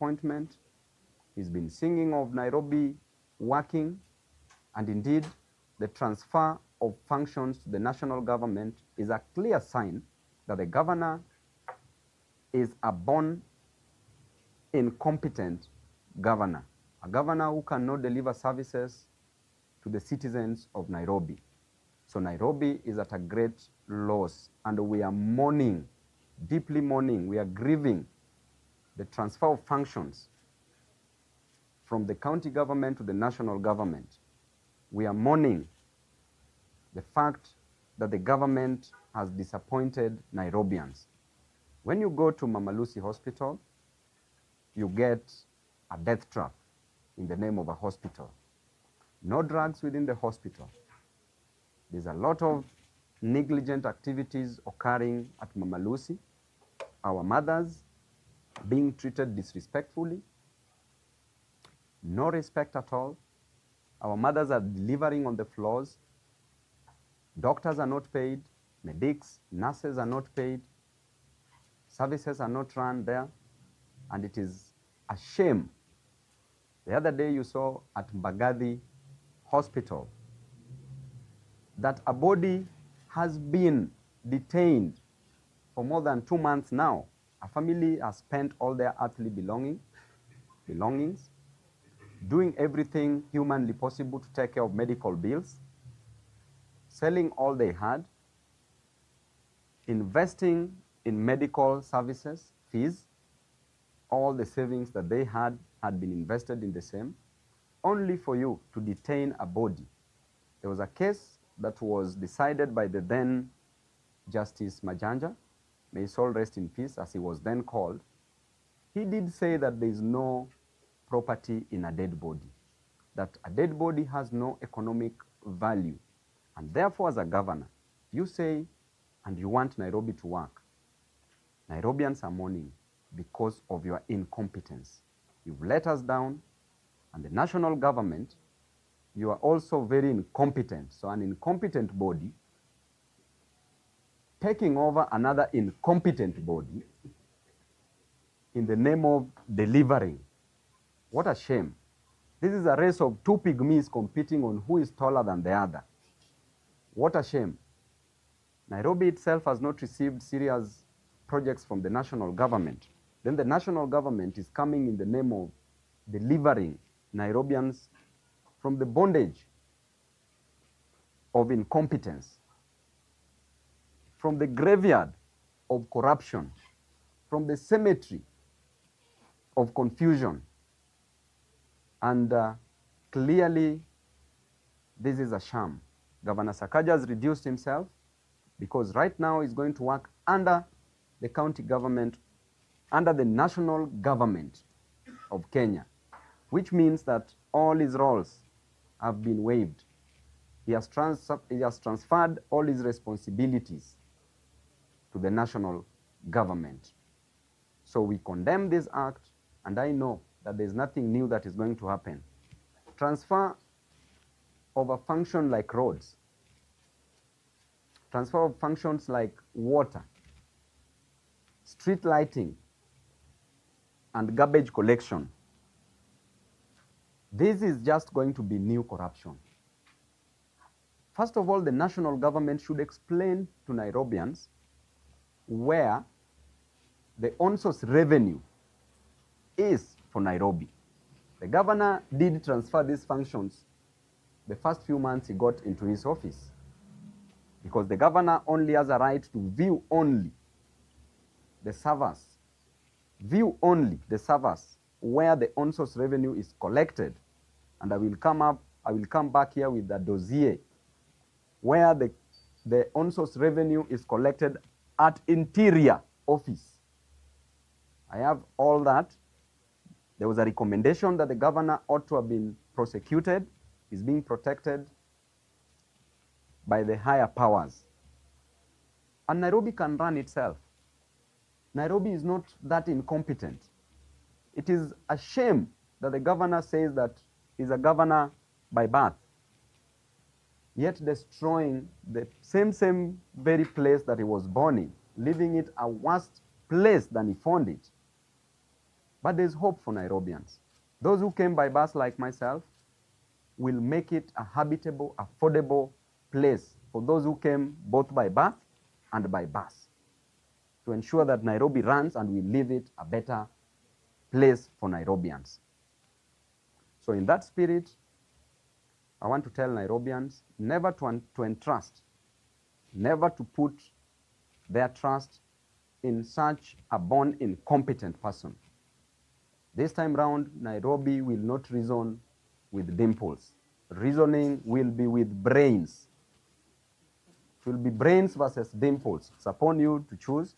disappointment. He's been singing of Nairobi working, and indeed, the transfer of functions to the national government is a clear sign that the governor is a born incompetent governor, a governor who cannot deliver services to the citizens of Nairobi. So Nairobi is at a great loss, and we are mourning, deeply mourning, we are grieving the transfer of functions from the county government to the national government. We are mourning the fact that the government has disappointed Nairobians. When you go to Mama Lucy Hospital, you get a death trap in the name of a hospital. No drugs within the hospital. There's a lot of negligent activities occurring at Mama Lucy. Our mothers being treated disrespectfully. No respect at all. Our mothers are delivering on the floors. Doctors are not paid. Medics, nurses are not paid. Services are not run there. And it is a shame. The other day you saw at Mbagathi Hospital that a body has been detained for more than 2 months now. A family has spent all their earthly belongings, doing everything humanly possible to take care of medical bills, selling all they had, investing in medical services, fees. All the savings that they had been invested in the same, only for you to detain a body. There was a case that was decided by the then Justice Majanja, may his soul rest in peace, as he was then called. He did say that there is no property in a dead body, that a dead body has no economic value. And therefore, as a governor, you say, and you want Nairobi to work. Nairobians are mourning because of your incompetence. You've let us down, and the national government, you are also very incompetent. So an incompetent body taking over another incompetent body in the name of delivering. What a shame. This is a race of two pygmies competing on who is taller than the other. What a shame. Nairobi itself has not received serious projects from the national government. Then the national government is coming in the name of delivering Nairobians from the bondage of incompetence, from the graveyard of corruption, from the cemetery of confusion. And clearly, this is a sham. Governor Sakaja has reduced himself because right now he's going to work under the county government, under the national government of Kenya, which means that all his roles have been waived. He has transferred all his responsibilities to the national government. So we condemn this act, and I know that there's nothing new that is going to happen. Transfer of a function like roads, transfer of functions like water, street lighting, and garbage collection. This is just going to be new corruption. First of all, the national government should explain to Nairobians where the on-source revenue is for Nairobi. The governor did transfer these functions the first few months he got into his office, because the governor only has a right to view only the servers, where the on-source revenue is collected. And I will come back here with the dossier where the on-source revenue is collected at interior office. I have all that. There was a recommendation that the governor ought to have been prosecuted. He's being protected by the higher powers. And Nairobi can run itself. Nairobi is not that incompetent. It is a shame that the governor says that he's a governor by birth, yet destroying the same very place that he was born in, leaving it a worse place than he found it. But there's hope for Nairobians. Those who came by bus like myself will make it a habitable, affordable place for those who came both by bus and by bus, to ensure that Nairobi runs and we leave it a better place for Nairobians. So in that spirit, I want to tell Nairobians never to entrust, never to put their trust in such a born incompetent person. This time round, Nairobi will not reason with Dimples. Reasoning will be with brains. It will be brains versus Dimples. It's upon you to choose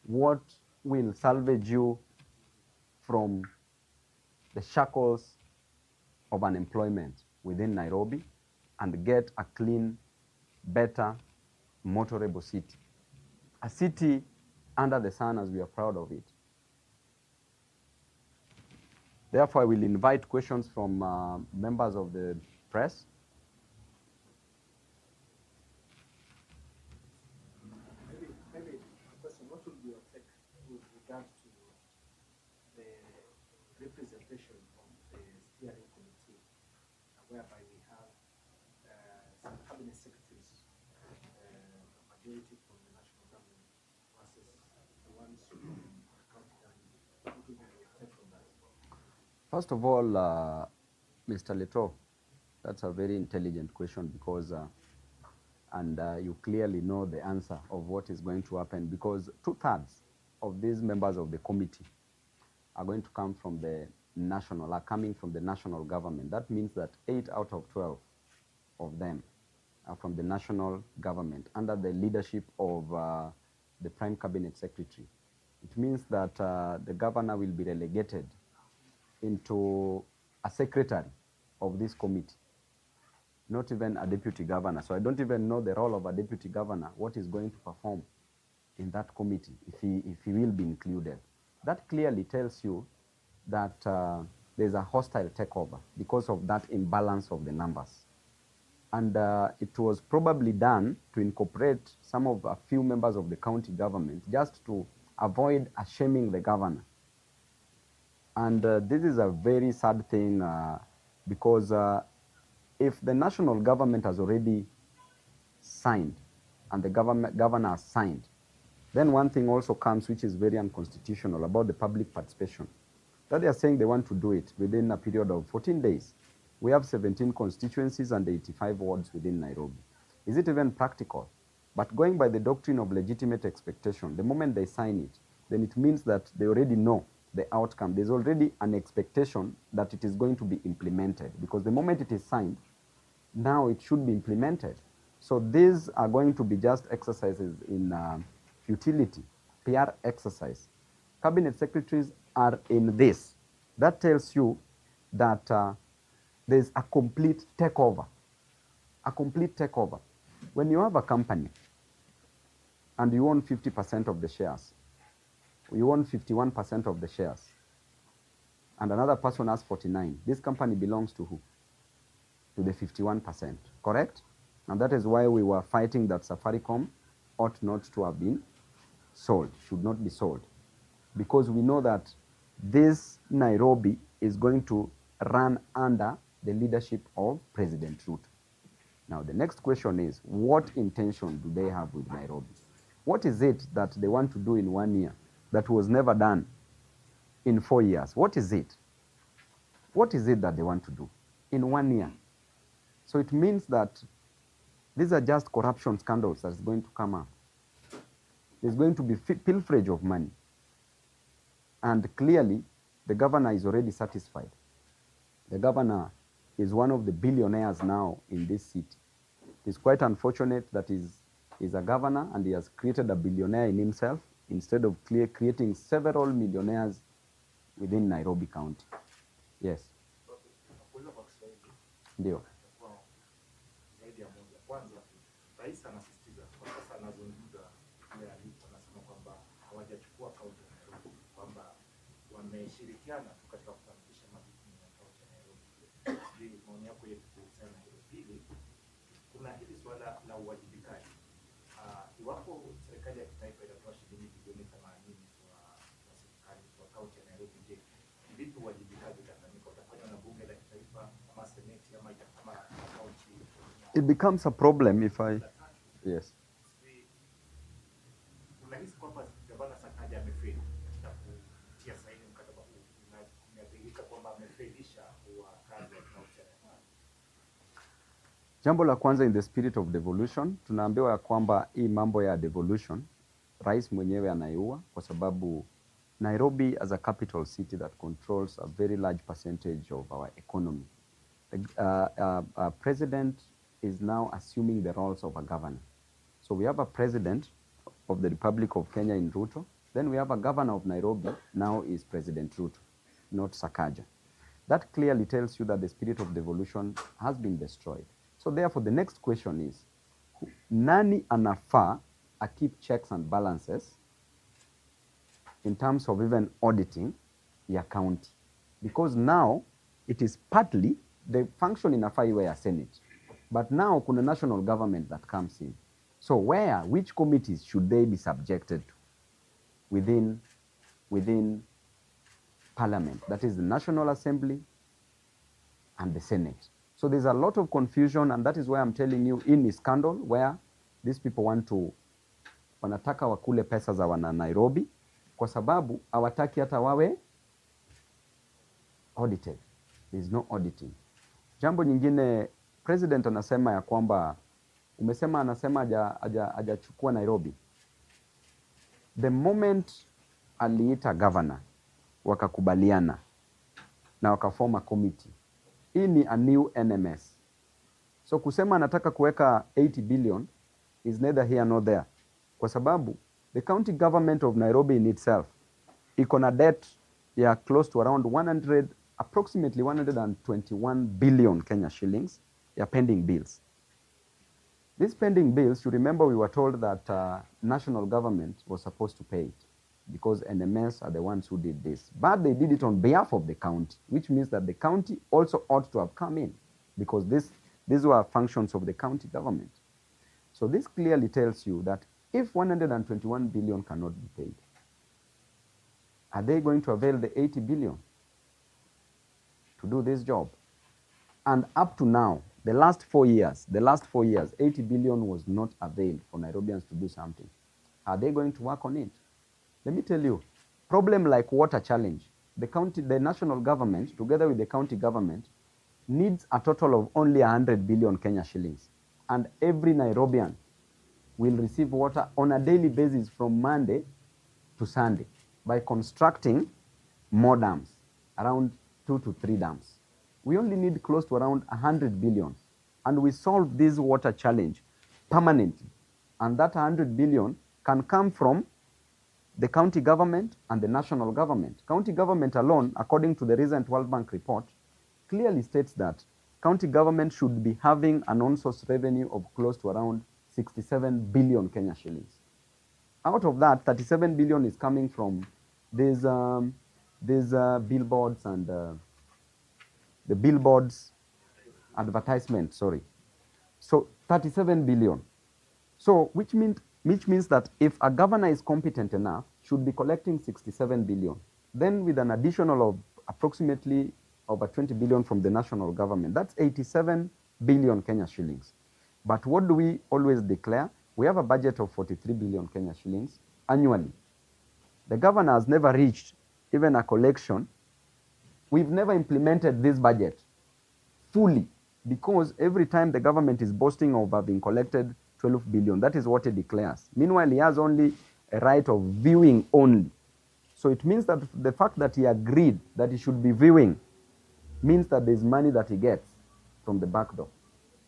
what will salvage you from the shackles of unemployment within Nairobi and get a clean, better, motorable city. A city under the sun, as we are proud of it. Therefore, I will invite questions from members of the press. Maybe a question, what would be your take with regard to the representation of the steering committee, whereby we have some cabinet secretaries, majority from the national government versus the ones from the county government? What would be your take on that? First of all, Mr. Leto, that's a very intelligent question because, you clearly know the answer of what is going to happen, because 2/3 of these members of the committee are going to come from the coming from the national government. That means that 8 out of 12 of them are from the national government under the leadership of the Prime Cabinet Secretary. It means that the governor will be relegated into a secretary of this committee, not even a deputy governor. So I don't even know the role of a deputy governor, what he's going to perform in that committee, if he will be included. That clearly tells you that there's a hostile takeover because of that imbalance of the numbers. And it was probably done to incorporate some of a few members of the county government just to avoid shaming the governor. And this is a very sad thing because if the national government has already signed and the governor has signed, then one thing also comes which is very unconstitutional about the public participation. That they are saying they want to do it within a period of 14 days. We have 17 constituencies and 85 wards within Nairobi. Is it even practical? But going by the doctrine of legitimate expectation, the moment they sign it, then it means that they already know the outcome. There's already an expectation that it is going to be implemented, because the moment it is signed, now it should be implemented. So these are going to be just exercises in futility, PR exercise. Cabinet secretaries are in this. That tells you that there's a complete takeover. A complete takeover. When you have a company and you own 50% of the shares, you own 51% of the shares, and another person has 49%, this company belongs to who? To the 51%, correct? And that is why we were fighting that Safaricom ought not to have been sold, should not be sold. Because we know that this Nairobi is going to run under the leadership of President Ruto. Now, the next question is, what intention do they have with Nairobi? What is it that they want to do in 1 year that was never done in 4 years? What is it? What is it that they want to do in 1 year? So it means that these are just corruption scandals that's going to come up. There's going to be pilferage of money. And clearly, the governor is already satisfied. The governor is one of the billionaires now in this city. It's quite unfortunate that he's a governor and he has created a billionaire in himself instead of creating several millionaires within Nairobi County. Yes. Ndio. Kwanza, rais anasisitiza kwa sasa, anazungumza ile alipo, anasema kwamba hawajachukua kaunti ya Nairobi, kwamba wameshirikiana tu katika kufanikisha majukumu ya kaunti ya Nairobi. Sijui maoni yako yepi kuhusiana na hilo. Pili, kuna hili swala la uwajibikaji. Iwapo serikali ya kitaifa itatoa shilingi bilioni 80 kwa serikali kwa kaunti ya Nairobi it becomes a problem if I... Yes. Unahisi kwamba gavana Sakaja amefeli katika kutia saini mkataba huu na inadhihirika kwamba amefelisha wakazi wa Kenya? Jambo la kwanza, in the spirit of devolution, tunaambiwa ya kwamba hii mambo ya devolution rais mwenyewe anaiua, kwa sababu Nairobi as a capital city that controls a very large percentage of our economy. The president is now assuming the roles of a governor. So we have a president of the Republic of Kenya in Ruto. Then we have a governor of Nairobi, now is President Ruto, not Sakaja. That clearly tells you that the spirit of devolution has been destroyed. So therefore the next question is, nani anafaa keep checks and balances in terms of even auditing ya county? Because now it is partly the function inafaa iwe ya Senate, but now kuna national government that comes in. So which committees should they be subjected to within Parliament? That is the National Assembly and the Senate. So there's a lot of confusion, and that is why I'm telling you, in a scandal where these people wanataka wakule pesa za wana Nairobi, kwa sababu hawataki hata wawe audited. There's no auditing. Jambo nyingine, president anasema ya kwamba, anasema hajachukua Nairobi. The moment aliita governor, wakakubaliana na wakaforma committee. Hii ni a new NMS. So kusema anataka kuweka 80 billion is neither here nor there. Kwa sababu the county government of Nairobi in itself iko na debt ya close to around approximately 121 billion Kenya shillings ya pending bills. These pending bills, you remember we were told that national government was supposed to pay it because NMS are the ones who did this. But they did it on behalf of the county, which means that the county also ought to have come in because these were functions of the county government. So this clearly tells you that if 121 billion cannot be paid, are they going to avail the 80 billion to do this job? And up to now, the last 4 years, 80 billion was not availed for Nairobians to do something. Are they going to work on it? Let me tell you, problem like water challenge, the national government, together with the county government, needs a total of only 100 billion Kenya shillings. And every Nairobian will receive water on a daily basis from Monday to Sunday by constructing more dams, around 2 to 3 dams. We only need close to around 100 billion. And we solve this water challenge permanently. And that 100 billion can come from the county government and the national government. County government alone, according to the recent World Bank report, clearly states that county government should be having an on-source revenue of close to around 67 billion Kenya shillings. Out of that, 37 billion is coming from these billboards and the billboards advertisement, sorry. So 37 billion. So which means that if a governor is competent enough, should be collecting 67 billion. Then with an additional of approximately over 20 billion from the national government, that's 87 billion Kenya shillings. But what do we always declare? We have a budget of 43 billion Kenya shillings annually. The governor has never reached even a collection. We've never implemented this budget fully because every time the government is boasting of having collected 12 billion, that is what he declares. Meanwhile, he has only a right of viewing only. So it means that the fact that he agreed that he should be viewing means that there's money that he gets from the back door.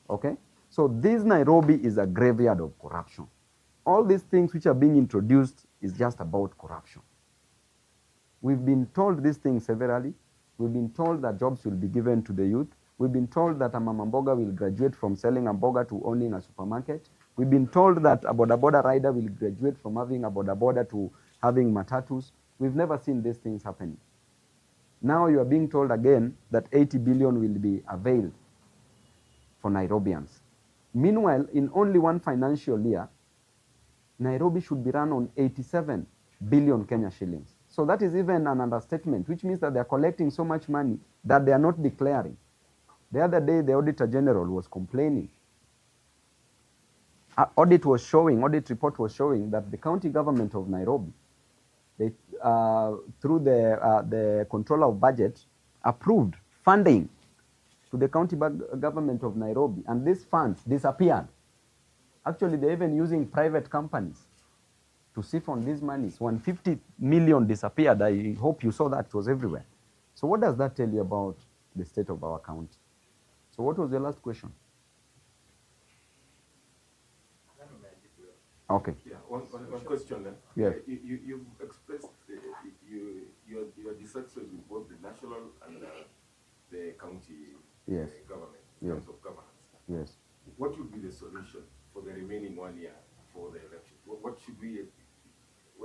Okay? So this Nairobi is a graveyard of corruption. All these things which are being introduced is just about corruption. We've been told these things severally. We've been told that jobs will be given to the youth. We've been told that a mama mboga will graduate from selling a mboga to owning a supermarket. We've been told that a boda boda rider will graduate from having a boda boda to having matatus. We've never seen these things happening. Now you are being told again that 80 billion will be availed for Nairobians. Meanwhile, in only one financial year, Nairobi should be run on 87 billion Kenya shillings. So that is even an understatement, which means that they are collecting so much money that they are not declaring. The other day, the Auditor General was complaining Audit report was showing that the county government of Nairobi, they, through the controller of budget, approved funding to the county government of Nairobi, and these funds disappeared. Actually, they're even using private companies to siphon these monies. 150 million disappeared. I hope you saw that. It was everywhere. So what does that tell you about the state of our county? So what was your last question? Okay. Yeah, one question then. Yes. You've expressed your dissatisfaction with both the national and the county Yes. Government in Yes. terms of governance. Yes. What would be the solution for the remaining 1 year for the election? What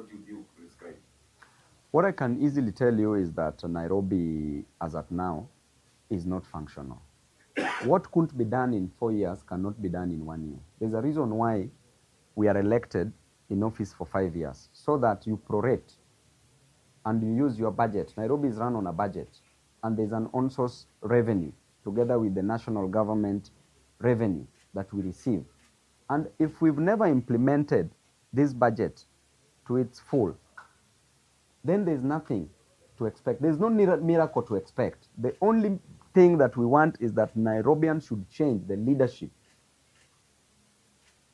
do you prescribe? What I can easily tell you is that Nairobi, as at now, is not functional. What couldn't be done in 4 years cannot be done in 1 year. There's a reason why we are elected in office for 5 years, so that you prorate and you use your budget. Nairobi is run on a budget, and there's an on-source revenue together with the national government revenue that we receive. And if we've never implemented this budget to its full, then there's nothing to expect. There's no miracle to expect. The only thing that we want is that Nairobians should change the leadership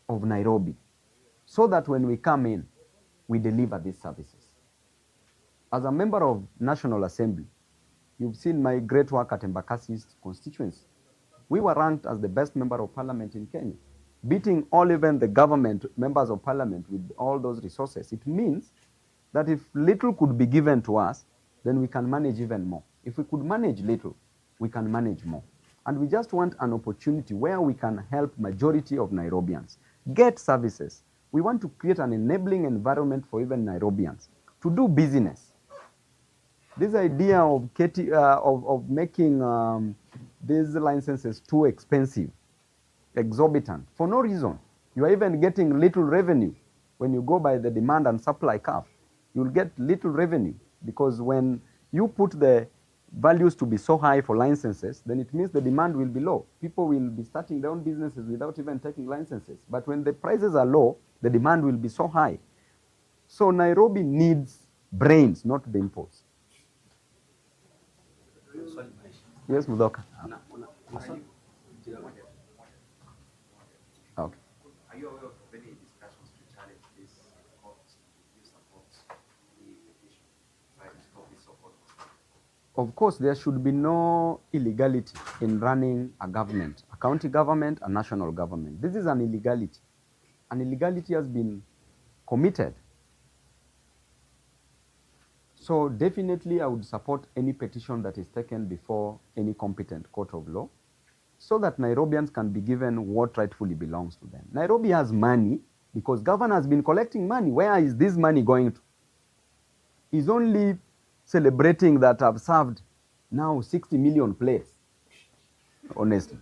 of Nairobi, so that when we come in, we deliver these services. As a member of National Assembly, you've seen my great work at Embakasi's constituency. We were ranked as the best member of parliament in Kenya, beating all even the government members of parliament with all those resources. It means that if little could be given to us, then we can manage even more. If we could manage little, we can manage more. And we just want an opportunity where we can help majority of Nairobians get services. We want to create an enabling environment for even Nairobians to do business. This idea of making these licenses too expensive, exorbitant, for no reason. You are even getting little revenue. When you go by the demand and supply curve, you'll get little revenue, because when you put the values to be so high for licenses, then it means the demand will be low. People will be starting their own businesses without even taking licenses. But when the prices are low, the demand will be so high. So Nairobi needs brains, not dimples. Yes, Mudoka. Okay. Are you aware of any discussions to challenge this court? You support the petition by the stop this support? Of course, there should be no illegality in running a government, a county government, a national government. This is an illegality. An illegality has been committed. So definitely I would support any petition that is taken before any competent court of law, so that Nairobians can be given what rightfully belongs to them. Nairobi has money because governor has been collecting money. Where is this money going to? He's only celebrating that I've served now 60 million plates. Honestly,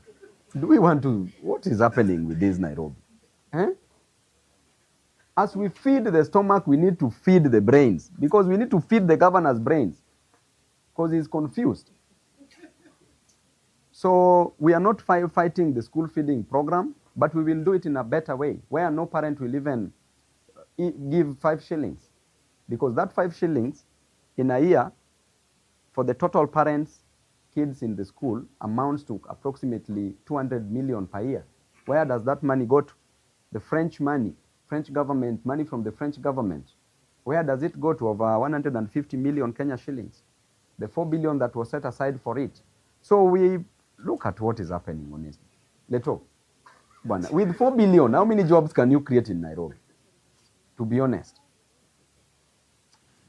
do we want to, what is happening with this Nairobi? Eh? As we feed the stomach, we need to feed the brains, because we need to feed the governor's brains, because he's confused. So we are not fighting the school feeding program, but we will do it in a better way, where no parent will even give 5 shillings, because that 5 shillings in a year for the total parents, kids in the school amounts to approximately 200 million per year. Where does that money go to? The French money. French government, money from the French government. Where does it go to? Over 150 million Kenya shillings. The 4 billion that was set aside for it. So we look at what is happening, honestly. Leto, with 4 billion, how many jobs can you create in Nairobi? To be honest.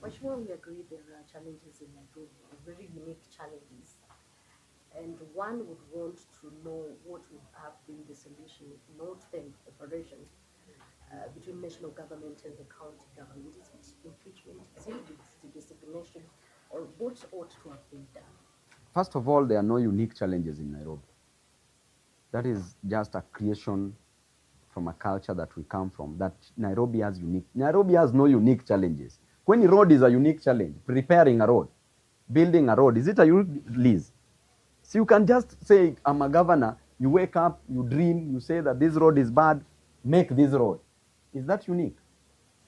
I'm sure we agree there are challenges in Nairobi, very unique challenges. And one would want to know what would have been the solution, not the cooperation between national government and the county government. Is it impeachment? Is it designation? Or what ought to have been done? First of all, there are no unique challenges in Nairobi. That is just a creation from a culture that we come from, that Nairobi has unique. Nairobi has no unique challenges. When a road is a unique challenge, preparing a road, building a road, is it a unique lease? So you can just say, I'm a governor, you wake up, you dream, you say that this road is bad, make this road. Is that unique?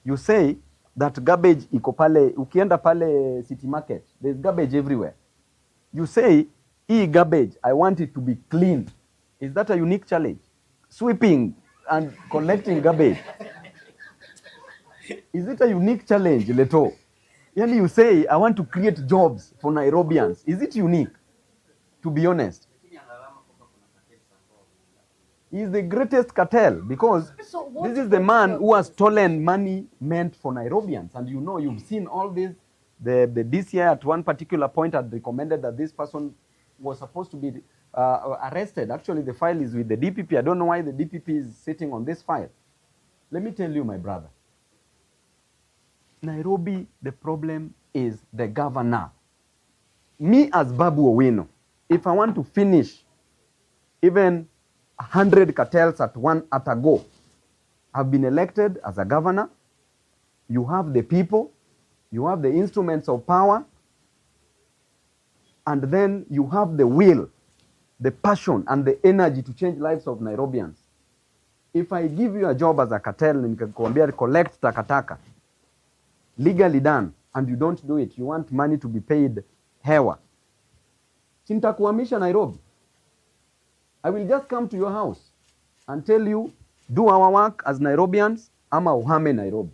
You say that garbage iko pale, ukienda pale City Market, there's garbage everywhere. You say, garbage, I want it to be cleaned. Is that a unique challenge? Sweeping and collecting garbage. Is it a unique challenge, Leto? Yani you say, I want to create jobs for Nairobians. Is it unique? To be honest. He's the greatest cartel because this is the man who has stolen money meant for Nairobians. And you know, you've seen all this. The DCI at one particular point had recommended that this person was supposed to be arrested. Actually, the file is with the DPP. I don't know why the DPP is sitting on this file. Let me tell you, my brother. Nairobi, the problem is the governor. Me as Babu Owino, if I want to finish even 100 cartels at a go, I've been elected as a governor. You have the people, you have the instruments of power, and then you have the will, the passion, and the energy to change lives of Nairobians. If I give you a job as a cartel, nikakwambia collect takataka, legally done, and you don't do it, you want money to be paid hewa, sintakuhamisha Nairobi. I will just come to your house and tell you, do our work as Nairobians, ama uhame Nairobi.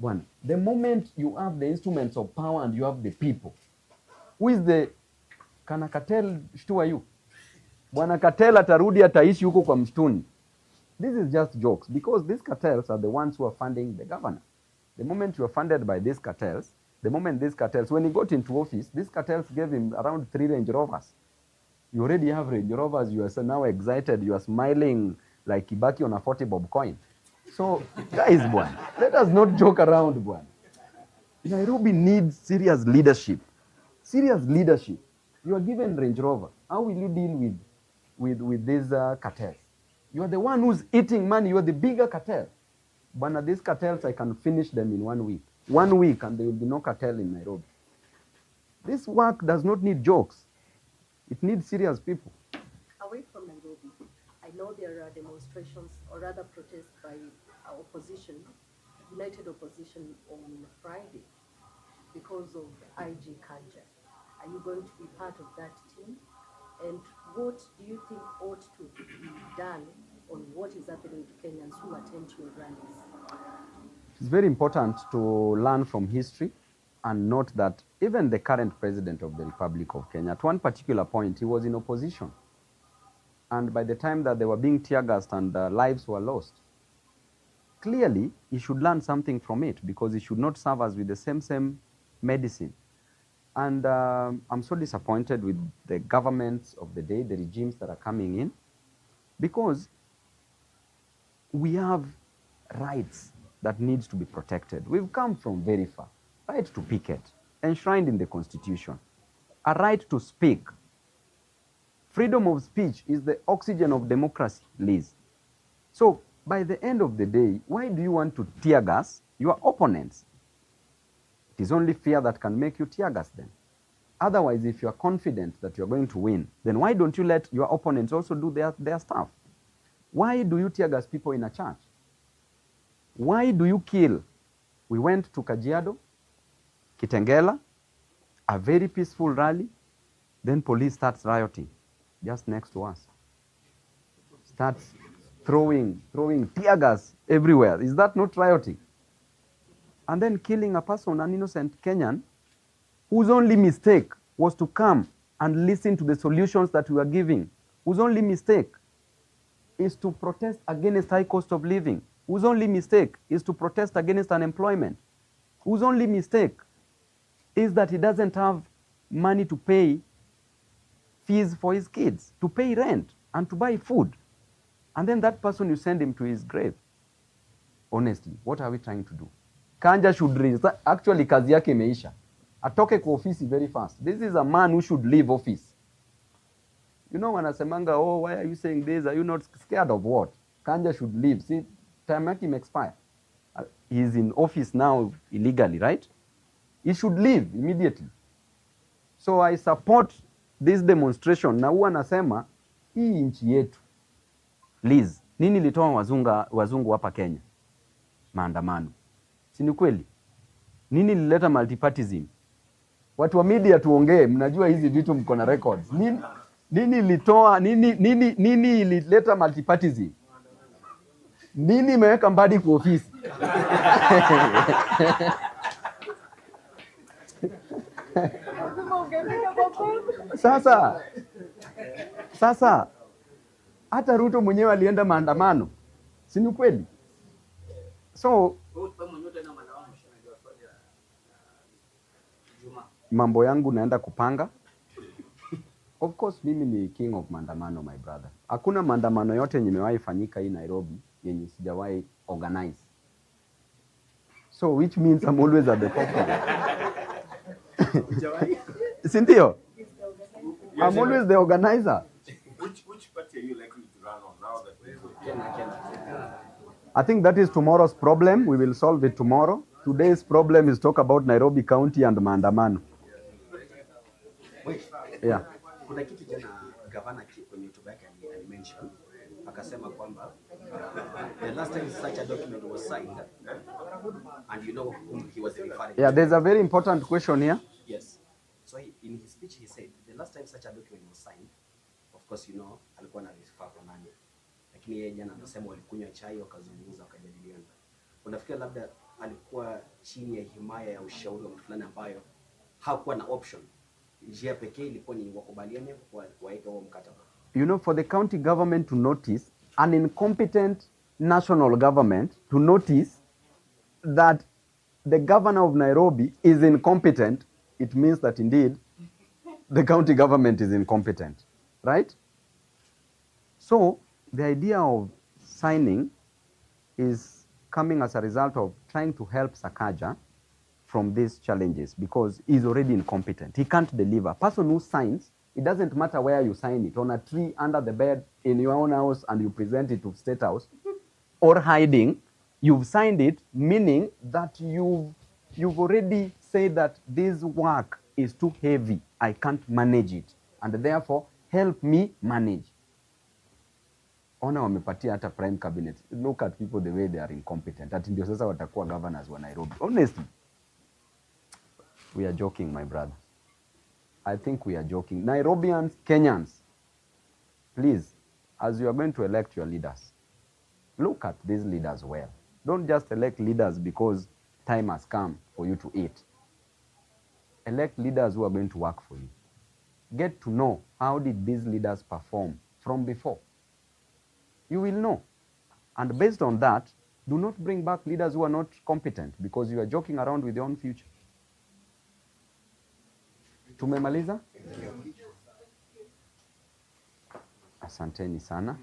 Bwana, the moment you have the instruments of power and you have the people, who is the, kana cartel shtua you? Bwana cartel atarudi ataishi huko kwa mshtuni. This is just jokes because these cartels are the ones who are funding the governor. The moment you are funded by these cartels, the moment these cartels, when he got into office, these cartels gave him around 3 Range Rovers. You already have Range Rovers, you are now excited, you are smiling like Kibaki on a 40 bob coin. So, guys, bwana, let us not joke around, bwana. Nairobi needs serious leadership. Serious leadership. You are given Range Rover. How will you deal with these cartels? You are the one who's eating money. You are the bigger cartel. Bwana, these cartels, I can finish them in 1 week. 1 week and there will be no cartel in Nairobi. This work does not need jokes. It needs serious people. Away from Nairobi, I know there are demonstrations or rather protests by our opposition, united opposition on Friday because of IG culture. Are you going to be part of that team? And what do you think ought to be done on what is happening to Kenyans who attend your rallies? It's very important to learn from history and note that even the current president of the Republic of Kenya, at one particular point, he was in opposition. And by the time that they were being tear-gassed and lives were lost, clearly he should learn something from it because he should not serve us with the same medicine. And I'm so disappointed with the governments of the day, the regimes that are coming in, because we have rights that needs to be protected. We've come from very far. Right to picket, enshrined in the Constitution. A right to speak. Freedom of speech is the oxygen of democracy, Liz. So, by the end of the day, why do you want to tear gas your opponents? It is only fear that can make you tear gas them. Otherwise, if you are confident that you are going to win, then why don't you let your opponents also do their stuff? Why do you tear gas people in a church? Why do you kill? We went to Kajiado, Kitengela, a very peaceful rally, then police starts rioting just next to us. Starts throwing tear gas everywhere. Is that not rioting? And then killing a person, an innocent Kenyan, whose only mistake was to come and listen to the solutions that we were giving, whose only mistake is to protest against high cost of living, whose only mistake is to protest against unemployment, whose only mistake is that he doesn't have money to pay fees for his kids, to pay rent and to buy food. And then that person, you send him to his grave. Honestly, what are we trying to do? Kanja should resign. Actually, kazi yake imeisha. Atoke kwa ofisi very fast. This is a man who should leave office. You know, wanasemanga, oh, why are you saying this? Are you not scared of what? Kanja should leave. See, time yake may expire. He's in office now illegally, right? He should leave immediately. So I support this demonstration. Na huwa nasema, hii nchi yetu, Liz, Nini ilitoa wazungu hapa Kenya? Maandamano. Si ni kweli? Nini ilileta multipartyism? Watu wa media tuongee, mnajua hizi vitu, mko na records. Nini ilileta multipartyism? Nini imeweka Mbadi kwa ofisi? Sasa hata Ruto mwenyewe alienda maandamano, si ni kweli? So mambo yangu naenda kupanga. Of course mimi ni king of maandamano, my brother. Hakuna maandamano yote yenye imewahi fanyika hii Nairobi yenye sijawahi organize. So which means I'm always at the forefront. Si ndio? I'm always the organizer. Which party are you likely to run on now that I think that is tomorrow's problem. We will solve it tomorrow. Today's problem is talk about Nairobi County and maandamano. Yeah. Kuna kitu jana gavana kwenye hotuba yake alimention, akasema kwamba the last time such a document was signed, and you know whom he was referring to. Yeah, there's a very important question here. Yes. So in his speech he said the last time such a document was signed, of course you know alikuwa na refer kwa nani, lakini yeye jana anasema walikunywa chai wakazungumza wakajadiliana. Unafikiri labda alikuwa chini ya himaya ya ushauri wa mtu fulani ambayo hakuwa na option? Njia pekee ilikuwa ni wakubaliane waeke huo mkataba. You know, for the county government to notice an incompetent national government to notice that the governor of Nairobi is incompetent, it means that indeed the county government is incompetent, right? So the idea of signing is coming as a result of trying to help Sakaja from these challenges, because he's already incompetent. He can't deliver. A person who signs, it doesn't matter where you sign it, on a tree, under the bed, in your own house, and you present it to State House, or hiding, you've signed it, meaning that you've already said that this work is too heavy, I can't manage it, and therefore help me manage. Ona wamepatia hata prime cabinet. Look at people the way they are incompetent. Ati ndio sasa watakuwa governors wa Nairobi. Honestly, we are joking, my brother. I think we are joking. Nairobians, Kenyans, please, as you are going to elect your leaders, look at these leaders well. Don't just elect leaders because time has come for you to eat. Elect leaders who are going to work for you. Get to know how did these leaders perform from before. You will know. And based on that, do not bring back leaders who are not competent, because you are joking around with your own future. Tumemaliza? Asanteni sana.